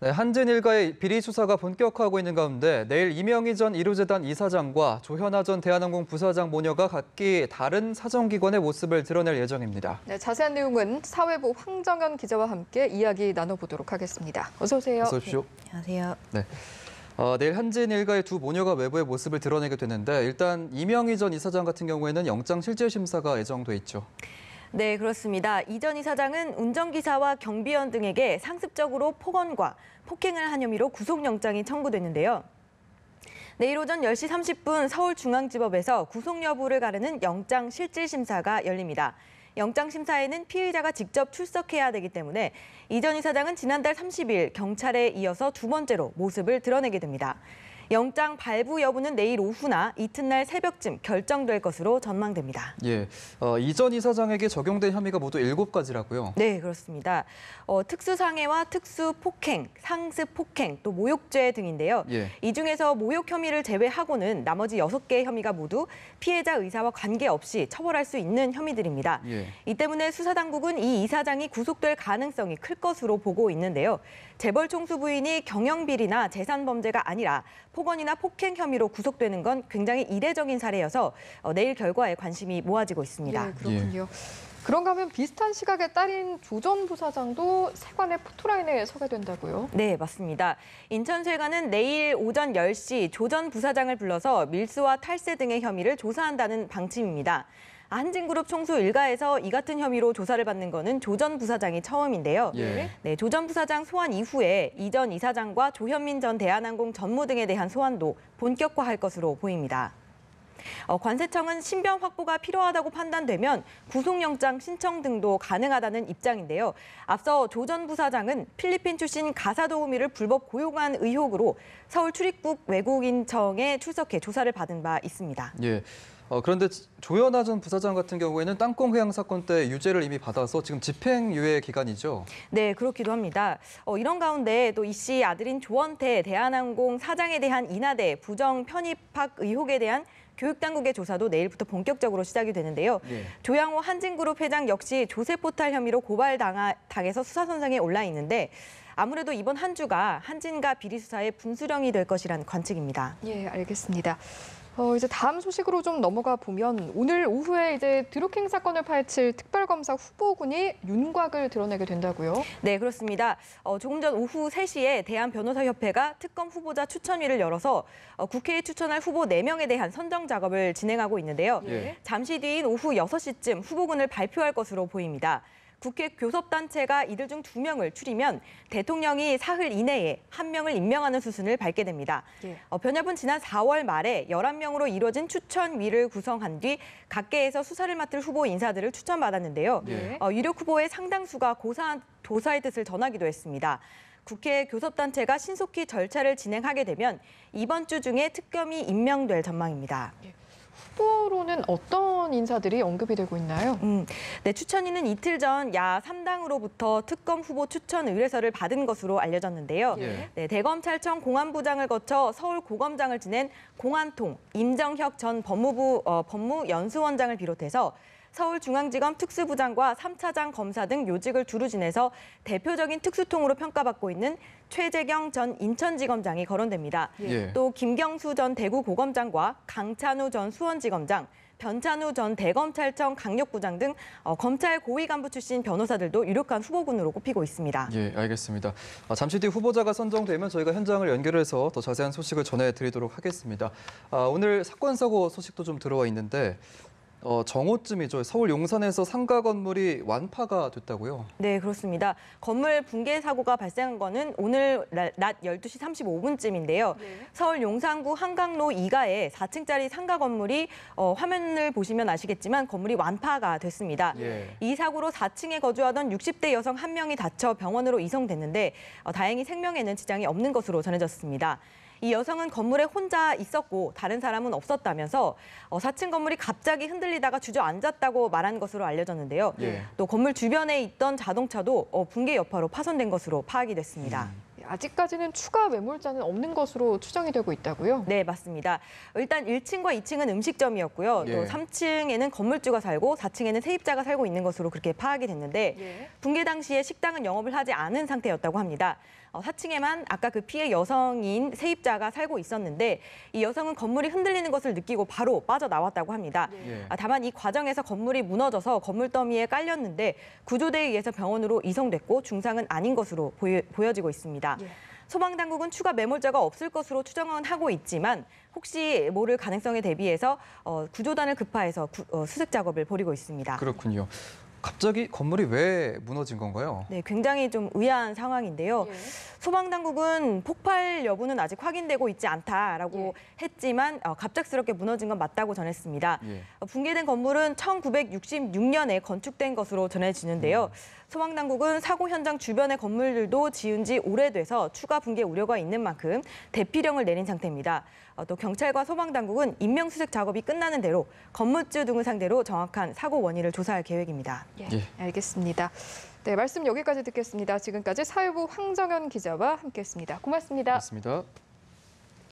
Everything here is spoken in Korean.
네, 한진 일가의 비리 수사가 본격화하고 있는 가운데 내일 이명희 전 이루재단 이사장과 조현아 전 대한항공 부사장 모녀가 각기 다른 사정기관의 모습을 드러낼 예정입니다. 네, 자세한 내용은 사회부 황정연 기자와 함께 이야기 나눠보도록 하겠습니다. 어서 오세요. 어서 오십시오. 네, 안녕하세요. 네. 내일 한진 일가의 두 모녀가 외부의 모습을 드러내게 되는데 일단 이명희 전 이사장 같은 경우에는 영장실질심사가 예정돼 있죠. 네, 그렇습니다. 이 전 이사장은 운전기사와 경비원 등에게 상습적으로 폭언과 폭행을 한 혐의로 구속영장이 청구됐는데요. 내일 오전 10시 30분 서울중앙지법에서 구속 여부를 가르는 영장실질심사가 열립니다. 영장심사에는 피의자가 직접 출석해야 되기 때문에 이 전 이사장은 지난달 30일 경찰에 이어서 두 번째로 모습을 드러내게 됩니다. 영장 발부 여부는 내일 오후나 이튿날 새벽쯤 결정될 것으로 전망됩니다. 예, 이 전 이사장에게 적용된 혐의가 모두 7가지라고요. 네, 그렇습니다. 특수상해와 특수폭행, 상습폭행, 또 모욕죄 등인데요. 예. 이 중에서 모욕 혐의를 제외하고는 나머지 6개의 혐의가 모두 피해자 의사와 관계없이 처벌할 수 있는 혐의들입니다. 예. 이 때문에 수사당국은 이 이사장이 구속될 가능성이 클 것으로 보고 있는데요. 재벌 총수 부인이 경영비리나 재산범죄가 아니라 폭언이나 폭행 혐의로 구속되는 건 굉장히 이례적인 사례여서 내일 결과에 관심이 모아지고 있습니다. 예, 그렇군요. 그런가 하면 비슷한 시각의 딸인 조 전 부사장도 세관의 포토라인에 서게 된다고요? 네, 맞습니다. 인천세관은 내일 오전 10시 조 전 부사장을 불러서 밀수와 탈세 등의 혐의를 조사한다는 방침입니다. 한진그룹 총수 일가에서 이 같은 혐의로 조사를 받는 것은 조 전 부사장이 처음인데요. 예. 네, 조 전 부사장 소환 이후에 이 전 이사장과 조현민 전 대한항공 전무 등에 대한 소환도 본격화할 것으로 보입니다. 관세청은 신변 확보가 필요하다고 판단되면 구속영장 신청 등도 가능하다는 입장인데요. 앞서 조 전 부사장은 필리핀 출신 가사도우미를 불법 고용한 의혹으로 서울 출입국 외국인청에 출석해 조사를 받은 바 있습니다. 예. 그런데 조현아 전 부사장 같은 경우에는 땅콩 회항 사건 때 유죄를 이미 받아서 지금 집행유예 기간이죠. 네, 그렇기도 합니다. 이런 가운데 또 이 씨 아들인 조원태 대한항공 사장에 대한 인하대 부정 편입학 의혹에 대한 교육당국의 조사도 내일부터 본격적으로 시작이 되는데요. 예. 조양호 한진그룹 회장 역시 조세포탈 혐의로 고발당해서 수사선상에 올라 있는데 아무래도 이번 한 주가 한진가 비리 수사의 분수령이 될 것이라는 관측입니다. 예, 알겠습니다. 이제 다음 소식으로 좀 넘어가 보면 오늘 오후에 이제 드루킹 사건을 파헤칠 특별검사 후보군이 윤곽을 드러내게 된다고요? 네, 그렇습니다. 조금 전 오후 3시에 대한변호사협회가 특검 후보자 추천위를 열어서 국회에 추천할 후보 4명에 대한 선정 작업을 진행하고 있는데요. 예. 잠시 뒤인 오후 6시쯤 후보군을 발표할 것으로 보입니다. 국회 교섭단체가 이들 중 2명을 추리면 대통령이 사흘 이내에 1명을 임명하는 수순을 밟게 됩니다. 예. 변협은 지난 4월 말에 11명으로 이루어진 추천위를 구성한 뒤 각계에서 수사를 맡을 후보 인사들을 추천받았는데요. 예. 유력 후보의 상당수가 도사의 뜻을 전하기도 했습니다. 국회 교섭단체가 신속히 절차를 진행하게 되면 이번 주 중에 특검이 임명될 전망입니다. 후보로는 어떤 인사들이 언급이 되고 있나요? 네, 추천위는 이틀 전 야 3당으로부터 특검 후보 추천 의뢰서를 받은 것으로 알려졌는데요. 예. 네, 대검찰청 공안부장을 거쳐 서울고검장을 지낸 공안통 임정혁 전 법무연수원장을 비롯해서 서울중앙지검 특수부장과 3차장 검사 등 요직을 두루 지내서 대표적인 특수통으로 평가받고 있는 최재경 전 인천지검장이 거론됩니다. 예. 또 김경수 전 대구고검장과 강찬우 전 수원지검장, 변찬우 전 대검찰청 강력부장 등 검찰 고위 간부 출신 변호사들도 유력한 후보군으로 꼽히고 있습니다. 예, 알겠습니다. 잠시 뒤 후보자가 선정되면 저희가 현장을 연결해서 더 자세한 소식을 전해드리도록 하겠습니다. 오늘 사건 사고 소식도 좀 들어와 있는데 정오쯤이죠. 서울 용산에서 상가 건물이 완파가 됐다고요? 네, 그렇습니다. 건물 붕괴 사고가 발생한 거는 오늘 낮 12시 35분쯤인데요. 네. 서울 용산구 한강로 2가에 4층짜리 상가 건물이 화면을 보시면 아시겠지만 건물이 완파가 됐습니다. 예. 이 사고로 4층에 거주하던 60대 여성 1명이 다쳐 병원으로 이송됐는데 다행히 생명에는 지장이 없는 것으로 전해졌습니다. 이 여성은 건물에 혼자 있었고 다른 사람은 없었다면서 4층 건물이 갑자기 흔들리다가 주저앉았다고 말한 것으로 알려졌는데요. 예. 또 건물 주변에 있던 자동차도 붕괴 여파로 파손된 것으로 파악이 됐습니다. 아직까지는 추가 매물자는 없는 것으로 추정이 되고 있다고요? 네, 맞습니다. 일단 1층과 2층은 음식점이었고요. 예. 또 3층에는 건물주가 살고 4층에는 세입자가 살고 있는 것으로 그렇게 파악이 됐는데 예. 붕괴 당시에 식당은 영업을 하지 않은 상태였다고 합니다. 4층에만 아까 그 피해 여성인 세입자가 살고 있었는데 이 여성은 건물이 흔들리는 것을 느끼고 바로 빠져나왔다고 합니다. 예. 다만 이 과정에서 건물이 무너져서 건물 더미에 깔렸는데 구조대에 의해서 병원으로 이송됐고 중상은 아닌 것으로 보여지고 있습니다. 예. 소방당국은 추가 매몰자가 없을 것으로 추정은 하고 있지만 혹시 모를 가능성에 대비해서 구조단을 급파해서 수색 작업을 벌이고 있습니다. 그렇군요. 갑자기 건물이 왜 무너진 건가요? 네, 굉장히 좀 의아한 상황인데요. 예. 소방당국은 폭발 여부는 아직 확인되고 있지 않다라고 했지만 갑작스럽게 무너진 건 맞다고 전했습니다. 예. 붕괴된 건물은 1966년에 건축된 것으로 전해지는데요. 소방당국은 사고 현장 주변의 건물들도 지은 지 오래돼서 추가 붕괴 우려가 있는 만큼 대피령을 내린 상태입니다. 또 경찰과 소방당국은 인명수색 작업이 끝나는 대로 건물주 등을 상대로 정확한 사고 원인을 조사할 계획입니다. 예, 예. 알겠습니다. 네, 말씀 여기까지 듣겠습니다. 지금까지 사회부 황정현 기자와 함께했습니다. 고맙습니다. 맞습니다.